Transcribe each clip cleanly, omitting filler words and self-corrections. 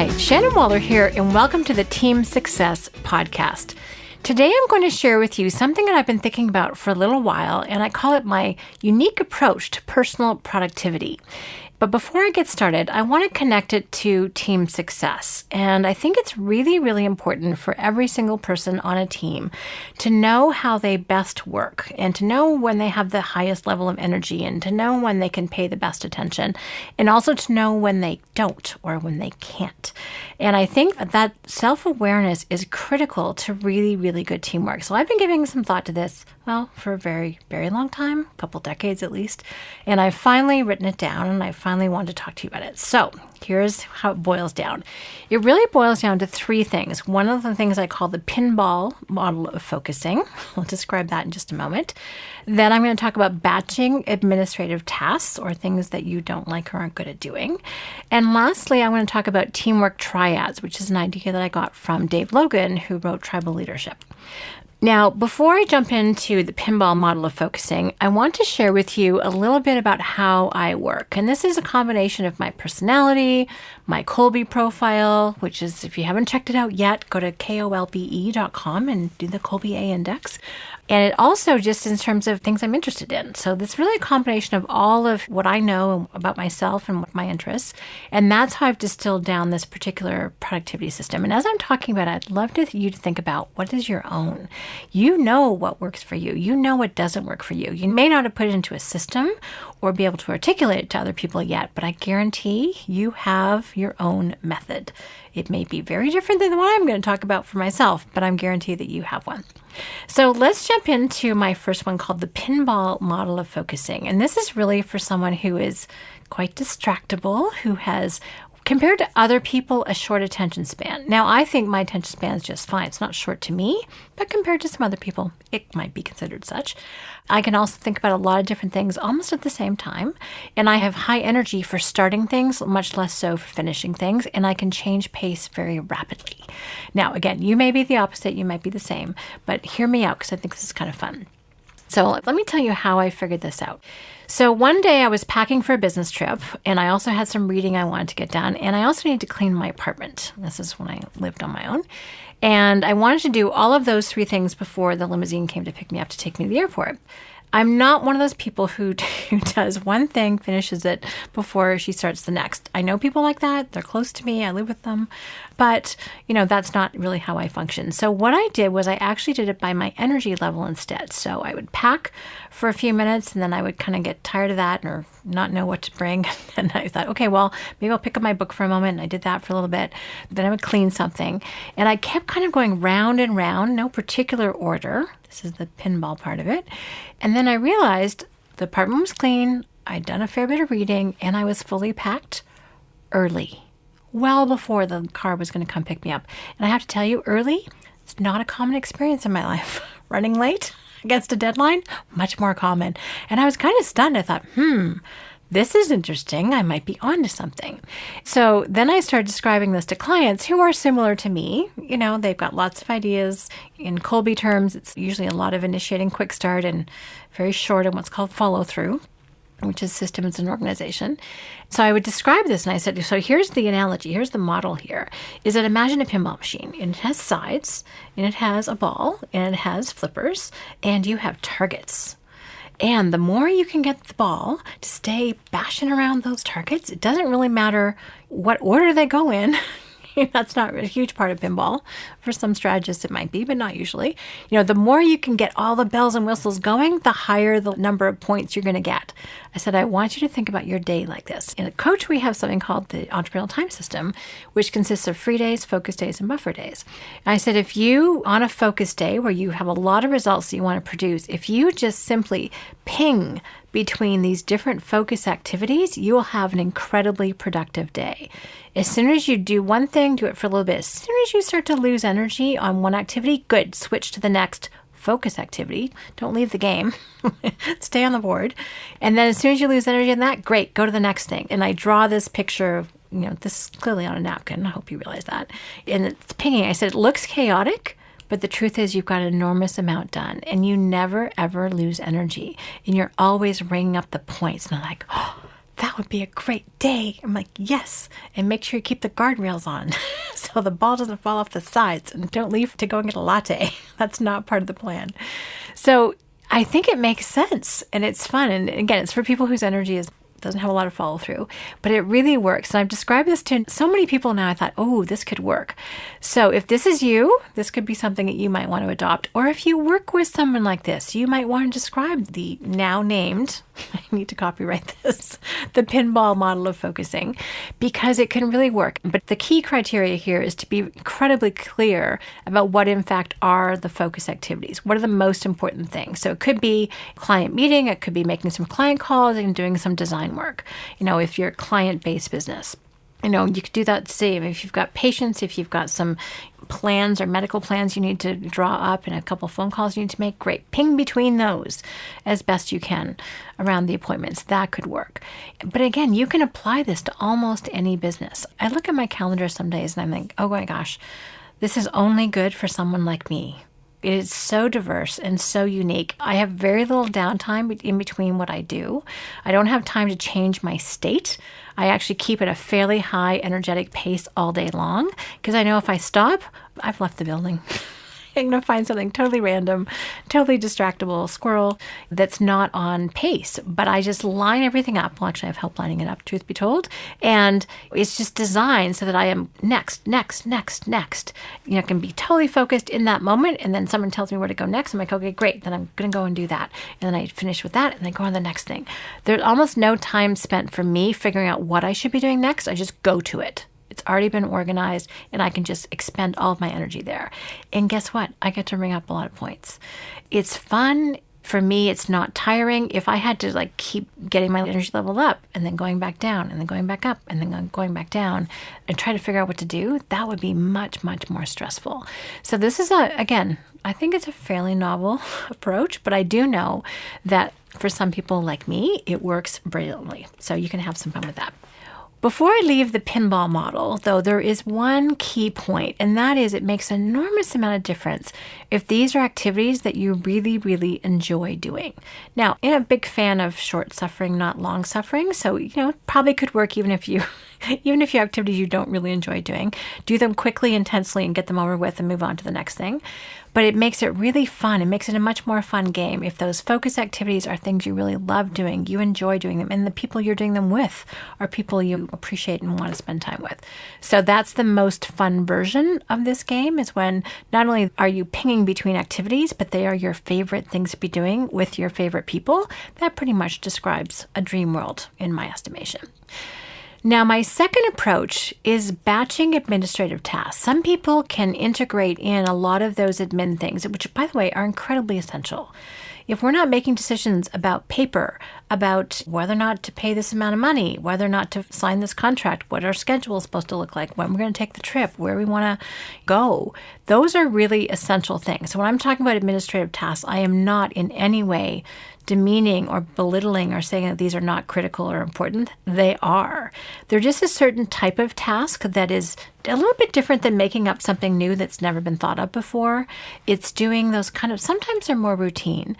Hi, Shannon Waller here, and welcome to the Team Success Podcast. Today I'm going to share with you something that I've been thinking about for a little while, and I call it my unique approach to personal productivity. But before I get started, I want to connect it to team success. And I think it's really, really important for every single person on a team to know how they best work and to know when they have the highest level of energy and to know when they can pay the best attention and also to know when they don't or when they can't. And I think that self-awareness is critical to really, really good teamwork. So I've been giving some thought to this, for a very, very long time, a couple decades at least. And I've finally written it down and I finally wanted to talk to you about it. So here's how it boils down. It really boils down to three things. One of the things I call the pinball model of focusing. I'll describe that in just a moment. Then I'm going to talk about batching administrative tasks or things that you don't like or aren't good at doing. And lastly, I'm going to talk about teamwork triads, which is an idea that I got from Dave Logan, who wrote Tribal Leadership. Now, before I jump into the pinball model of focusing, I want to share with you a little bit about how I work. And this is a combination of my personality, my Kolbe profile, which is, if you haven't checked it out yet, go to kolbe.com and do the Kolbe A index. And it also just in terms of things I'm interested in. So it's really a combination of all of what I know about myself and what my interests. And that's how I've distilled down this particular productivity system. And as I'm talking about it, I'd love you to think about what is your own. You know what works for you. You know what doesn't work for you. You may not have put it into a system or be able to articulate it to other people yet, but I guarantee you have your own method. It may be very different than the one I'm going to talk about for myself, but I'm guaranteed that you have one. So let's jump into my first one called the pinball model of focusing. And this is really for someone who is quite distractible, who has, compared to other people, a short attention span. Now, I think my attention span is just fine. It's not short to me, but compared to some other people, it might be considered such. I can also think about a lot of different things almost at the same time. And I have high energy for starting things, much less so for finishing things. And I can change pace very rapidly. Now, again, you may be the opposite. You might be the same. But hear me out because I think this is kind of fun. So let me tell you how I figured this out. So one day I was packing for a business trip, and I also had some reading I wanted to get done, and I also needed to clean my apartment. This is when I lived on my own. And I wanted to do all of those three things before the limousine came to pick me up to take me to the airport. I'm not one of those people who does one thing, finishes it before she starts the next. I know people like that. They're close to me. I live with them. But, that's not really how I function. So what I did was I actually did it by my energy level instead. So I would pack for a few minutes and then I would kind of get tired of that or not know what to bring. And I thought, okay, well, maybe I'll pick up my book for a moment. And I did that for a little bit. Then I would clean something. And I kept kind of going round and round, no particular order. This is the pinball part of it. And then I realized the apartment was clean. I'd done a fair bit of reading and I was fully packed early. Well before the car was going to come pick me up. And I have to tell you, early, it's not a common experience in my life. Running late against a deadline, much more common. And I was kind of stunned. I thought, this is interesting. I might be onto something. So then I started describing this to clients who are similar to me. They've got lots of ideas. In Kolbe terms, it's usually a lot of initiating quick start and very short in what's called follow through, which is systems and organization. So I would describe this and I said, so here's the analogy, here's the model here, is that imagine a pinball machine and it has sides and it has a ball and it has flippers and you have targets. And the more you can get the ball to stay bashing around those targets, it doesn't really matter what order they go in. That's not a huge part of pinball. For some strategists, it might be, but not usually. The more you can get all the bells and whistles going, the higher the number of points you're going to get. I said, I want you to think about your day like this. In a coach, we have something called the entrepreneurial time system, which consists of free days, focus days, and buffer days. I said, if you, on a focus day where you have a lot of results that you want to produce, if you just simply ping between these different focus activities, you will have an incredibly productive day. As soon as you do one thing, do it for a little bit. As soon as you start to lose energy on one activity, good, switch to the next focus activity. Don't leave the game. Stay on the board. And then as soon as you lose energy on that, great, go to the next thing. And I draw this picture of, this is clearly on a napkin. I hope you realize that. And it's pinging. I said, it looks chaotic, but the truth is you've got an enormous amount done and you never, ever lose energy. And you're always ringing up the points. And I'm like, that now would be a great day. I'm like, yes. And make sure you keep the guardrails on so the ball doesn't fall off the sides, and don't leave to go and get a latte. That's not part of the plan. So I think it makes sense and it's fun. And again, it's for people whose energy doesn't have a lot of follow through, but it really works. And I've described this to so many people now. I thought, oh, this could work. So if this is you, this could be something that you might want to adopt. Or if you work with someone like this, you might want to describe the now named, I need to copyright this, the pinball model of focusing, because it can really work. But the key criteria here is to be incredibly clear about what in fact are the focus activities. What are the most important things? So it could be client meeting, it could be making some client calls and doing some design work. If you're a client-based business, you could do that same. If you've got patients, if you've got some plans or medical plans you need to draw up and a couple phone calls you need to make, great. Ping between those as best you can around the appointments. That could work. But again, you can apply this to almost any business. I look at my calendar some days and I'm like, oh my gosh, this is only good for someone like me. It is so diverse and so unique. I have very little downtime in between what I do. I don't have time to change my state. I actually keep at a fairly high energetic pace all day long because I know if I stop, I've left the building. I'm going to find something totally random, totally distractible, squirrel that's not on pace. But I just line everything up. Well, actually, I have help lining it up, truth be told. And it's just designed so that I am next. I can be totally focused in that moment. And then someone tells me where to go next. I'm like, okay, great. Then I'm going to go and do that. And then I finish with that and then go on the next thing. There's almost no time spent for me figuring out what I should be doing next. I just go to it. It's already been organized and I can just expend all of my energy there. And guess what? I get to ring up a lot of points. It's fun. For me, it's not tiring. If I had to keep getting my energy level up and then going back down and then going back up and then going back down and try to figure out what to do, that would be much, much more stressful. So this is again, I think it's a fairly novel approach, but I do know that for some people like me, it works brilliantly. So you can have some fun with that. Before I leave the pinball model, though, there is one key point, and that is it makes an enormous amount of difference if these are activities that you really, really enjoy doing. Now, I'm a big fan of short suffering, not long suffering, so, it probably could work even if you have activities you don't really enjoy doing. Do them quickly, intensely, and get them over with and move on to the next thing. But it makes it really fun. It makes it a much more fun game if those focus activities are things you really love doing, you enjoy doing them, and the people you're doing them with are people you appreciate and want to spend time with. So that's the most fun version of this game, is when not only are you pinging between activities, but they are your favorite things to be doing with your favorite people. That pretty much describes a dream world in my estimation. Now, my second approach is batching administrative tasks. Some people can integrate in a lot of those admin things, which, by the way, are incredibly essential. If we're not making decisions about paper, about whether or not to pay this amount of money, whether or not to sign this contract, what our schedule is supposed to look like, when we're going to take the trip, where we want to go, those are really essential things. So when I'm talking about administrative tasks, I am not in any way demeaning or belittling or saying that these are not critical or important. They are. They're just a certain type of task that is a little bit different than making up something new that's never been thought of before. It's doing those sometimes they're more routine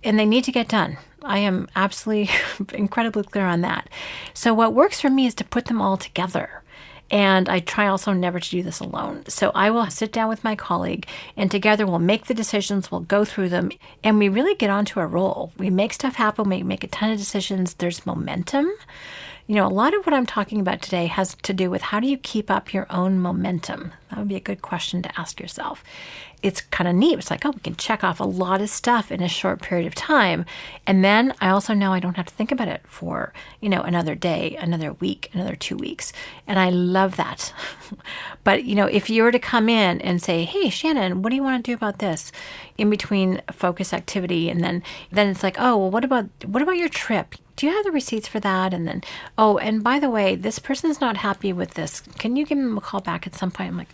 and they need to get done. I am absolutely incredibly clear on that. So what works for me is to put them all together. And I try also never to do this alone. So I will sit down with my colleague and together we'll make the decisions, we'll go through them, and we really get onto a roll. We make stuff happen, we make a ton of decisions, there's momentum. A lot of what I'm talking about today has to do with how do you keep up your own momentum? That would be a good question to ask yourself. It's kind of neat. It's like, we can check off a lot of stuff in a short period of time. And then I also know I don't have to think about it for, another day, another week, another 2 weeks. And I love that. But, if you were to come in and say, hey, Shannon, what do you want to do about this in between focus activity? And then it's like, oh, well, what about your trip? Do you have the receipts for that? And then, and by the way, this person's not happy with this. Can you give them a call back at some point? I'm like,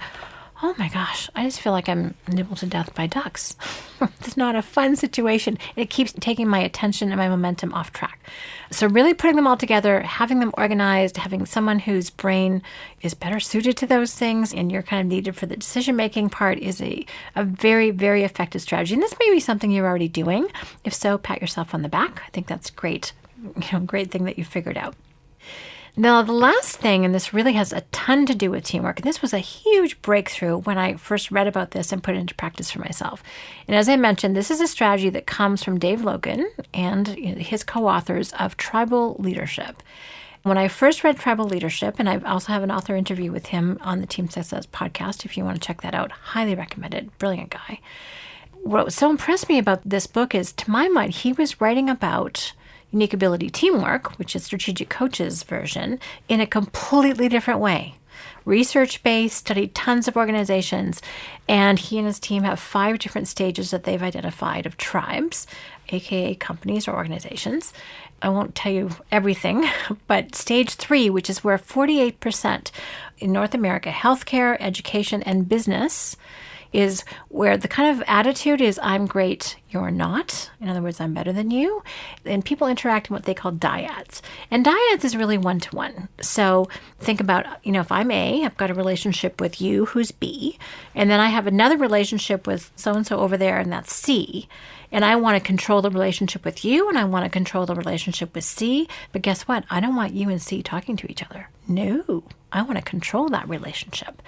oh my gosh, I just feel like I'm nibbled to death by ducks. It's not a fun situation. It keeps taking my attention and my momentum off track. So really putting them all together, having them organized, having someone whose brain is better suited to those things and you're kind of needed for the decision-making part is a very, very effective strategy. And this may be something you're already doing. If so, pat yourself on the back. I think that's great. Great thing that you figured out. Now, the last thing, and this really has a ton to do with teamwork, and this was a huge breakthrough when I first read about this and put it into practice for myself. And as I mentioned, this is a strategy that comes from Dave Logan and his co-authors of Tribal Leadership. When I first read Tribal Leadership, and I also have an author interview with him on the Team Success podcast, if you want to check that out, highly recommend it. Brilliant guy. What so impressed me about this book is, to my mind, he was writing about unique ability teamwork, which is Strategic Coach's version, in a completely different way. Research-based, studied tons of organizations, and he and his team have 5 different stages that they've identified of tribes, aka companies or organizations. I won't tell you everything, but stage 3, which is where 48% in North America, healthcare, education, and business, is where the kind of attitude is, I'm great, you're not. In other words, I'm better than you. And people interact in what they call dyads. And dyads is really one-to-one. So think about, if I'm A, I've got a relationship with you, who's B, and then I have another relationship with so-and-so over there, and that's C. And I want to control the relationship with you, and I want to control the relationship with C. But guess what? I don't want you and C talking to each other. No, I want to control that relationship.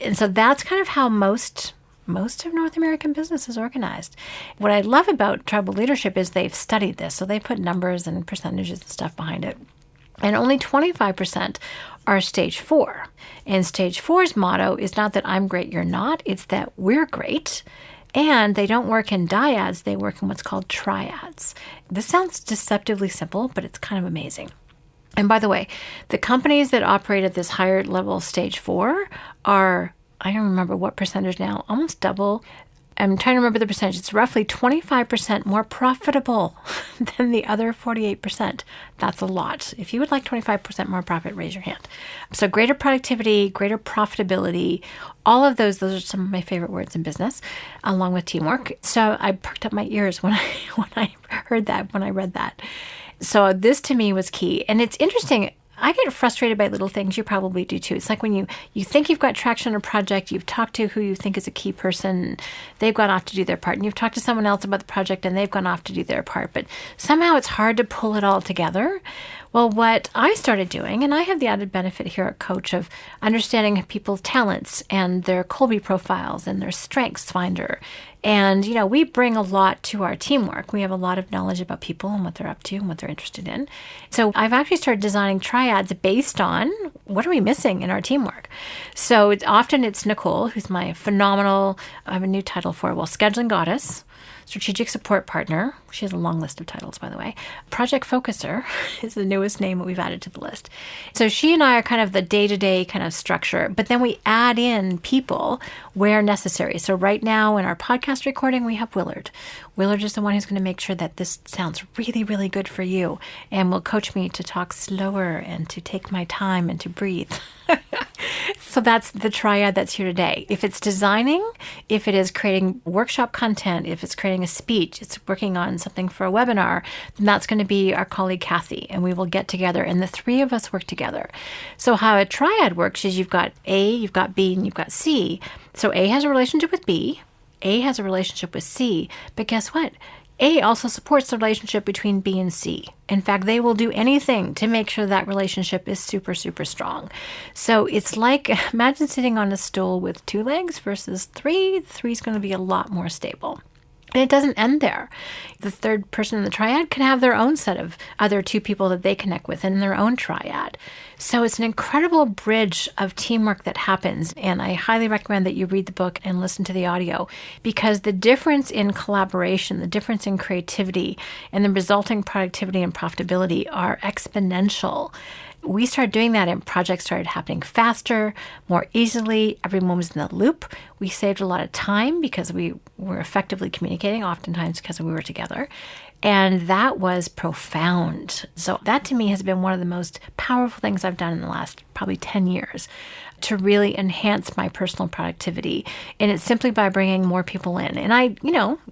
And so that's kind of how most of North American business is organized. What I love about tribal leadership is they've studied this. So they put numbers and percentages and stuff behind it. And only 25% are stage 4. And stage 4's motto is not that I'm great, you're not. It's that we're great. And they don't work in dyads. They work in what's called triads. This sounds deceptively simple, but it's kind of amazing. And by the way, the companies that operate at this higher level stage 4 are, I don't remember what percentage now, almost double. I'm trying to remember the percentage. It's roughly 25% more profitable than the other 48%. That's a lot. If you would like 25% more profit, raise your hand. So greater productivity, greater profitability, all of those are some of my favorite words in business, along with teamwork. So I perked up my ears when I heard that, when I read that. So this to me was key. And it's interesting. I get frustrated by little things. You probably do too. It's like when you think you've got traction on a project, you've talked to who you think is a key person, they've gone off to do their part, and you've talked to someone else about the project and they've gone off to do their part, but somehow it's hard to pull it all together. Well, what I started doing, and I have the added benefit here at Coach of understanding people's talents and their Kolbe profiles and their strengths finder. And, we bring a lot to our teamwork. We have a lot of knowledge about people and what they're up to and what they're interested in. So I've actually started designing triads based on what are we missing in our teamwork. So often it's Nicole, who's my phenomenal, I have a new title for her, scheduling goddess, strategic support partner. She has a long list of titles, by the way. Project focuser is the newest name that we've added to the list. So she and I are kind of the day-to-day kind of structure, but then we add in people where necessary. So right now in our podcast recording, we have Willard. Willard is the one who's going to make sure that this sounds really, really good for you and will coach me to talk slower and to take my time and to breathe. So that's the triad that's here today. If it's designing, if it is creating workshop content, if it's creating a speech, it's working on something for a webinar, then that's going to be our colleague Kathy, and we will get together and the 3 of us work together. So how a triad works is you've got A, you've got B, and you've got C. So A has a relationship with B, A has a relationship with C, but guess what? A also supports the relationship between B and C. In fact, they will do anything to make sure that relationship is super, super strong. So it's like, imagine sitting on a stool with 2 legs versus 3. 3 is going to be a lot more stable. And it doesn't end there. The third person in the triad can have their own set of other 2 people that they connect with in their own triad. So it's an incredible bridge of teamwork that happens. And I highly recommend that you read the book and listen to the audio, because the difference in collaboration, the difference in creativity, and the resulting productivity and profitability are exponential. We started doing that and projects started happening faster, more easily. Everyone was in the loop. We saved a lot of time because we were effectively communicating, oftentimes because we were together. And that was profound. So that to me has been one of the most powerful things I've done in the last probably 10 years to really enhance my personal productivity. And it's simply by bringing more people in. And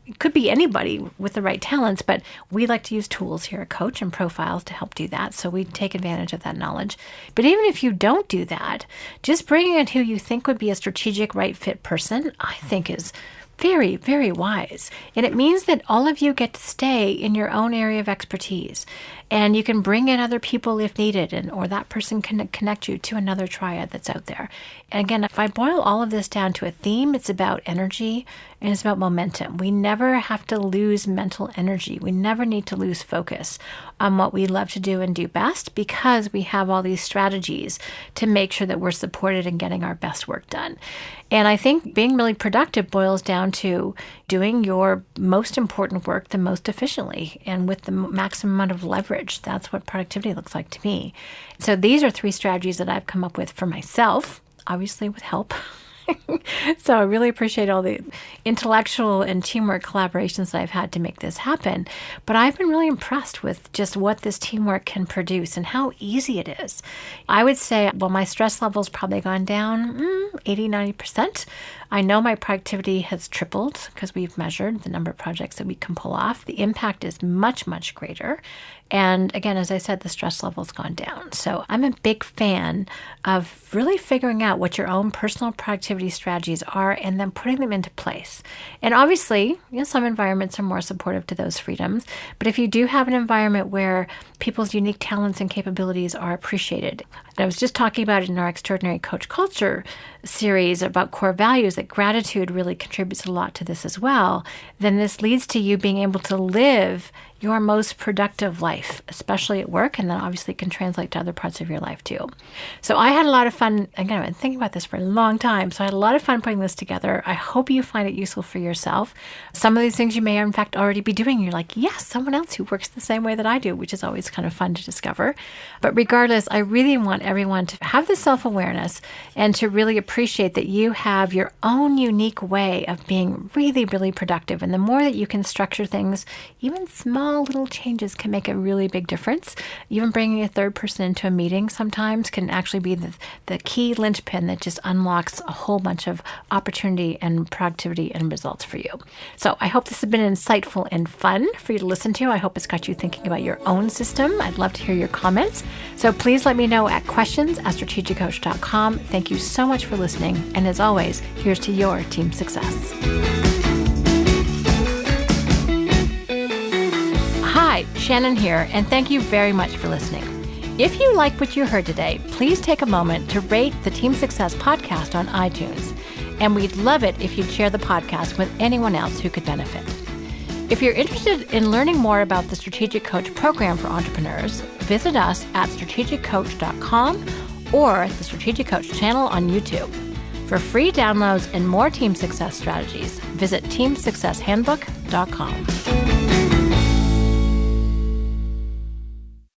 it could be anybody with the right talents, but we like to use tools here at Coach and profiles to help do that. So we take advantage of that knowledge. But even if you don't do that, just bringing in who you think would be a strategic right fit person, I think is very, very wise. And it means that all of you get to stay in your own area of expertise. And you can bring in other people if needed, or that person can connect you to another triad that's out there. And again, if I boil all of this down to a theme, it's about energy and it's about momentum. We never have to lose mental energy. We never need to lose focus on what we love to do and do best, because we have all these strategies to make sure that we're supported in getting our best work done. And I think being really productive boils down to doing your most important work the most efficiently and with the maximum amount of leverage. That's what productivity looks like to me. So these are 3 strategies that I've come up with for myself, obviously with help. So I really appreciate all the intellectual and teamwork collaborations that I've had to make this happen. But I've been really impressed with just what this teamwork can produce and how easy it is. I would say, well, my stress level's probably gone down 80-90%. I know my productivity has tripled because we've measured the number of projects that we can pull off. The impact is much, much greater. And again, as I said, the stress level's gone down. So I'm a big fan of really figuring out what your own personal productivity strategies are and then putting them into place. And obviously, some environments are more supportive to those freedoms. But if you do have an environment where people's unique talents and capabilities are appreciated, and I was just talking about it in our Extraordinary Coach Culture series about core values, that gratitude really contributes a lot to this as well, then this leads to you being able to live your most productive life, especially at work, and then obviously can translate to other parts of your life too. So I had a lot of fun. Again, I've been thinking about this for a long time, so I had a lot of fun putting this together. I hope you find it useful for yourself. Some of these things you may, in fact, already be doing. You're like, yes, someone else who works the same way that I do, which is always kind of fun to discover. But regardless, I really want everyone to have the self-awareness and to really appreciate that you have your own unique way of being really, really productive. And the more that you can structure things, even small little changes can make a really big difference. Even bringing a third person into a meeting sometimes can actually be the key linchpin that just unlocks a whole bunch of opportunity and productivity and results for you. So I hope this has been insightful and fun for you to listen to. I hope it's got you thinking about your own system. I'd love to hear your comments. So please let me know at questions@strategiccoach.com. Thank you so much for listening. And as always, here's to your team success. Hi, Shannon here, and thank you very much for listening. If you like what you heard today, please take a moment to rate the Team Success podcast on iTunes. And we'd love it if you'd share the podcast with anyone else who could benefit. If you're interested in learning more about the Strategic Coach program for entrepreneurs, visit us at strategiccoach.com or the Strategic Coach channel on YouTube. For free downloads and more team success strategies, visit teamsuccesshandbook.com.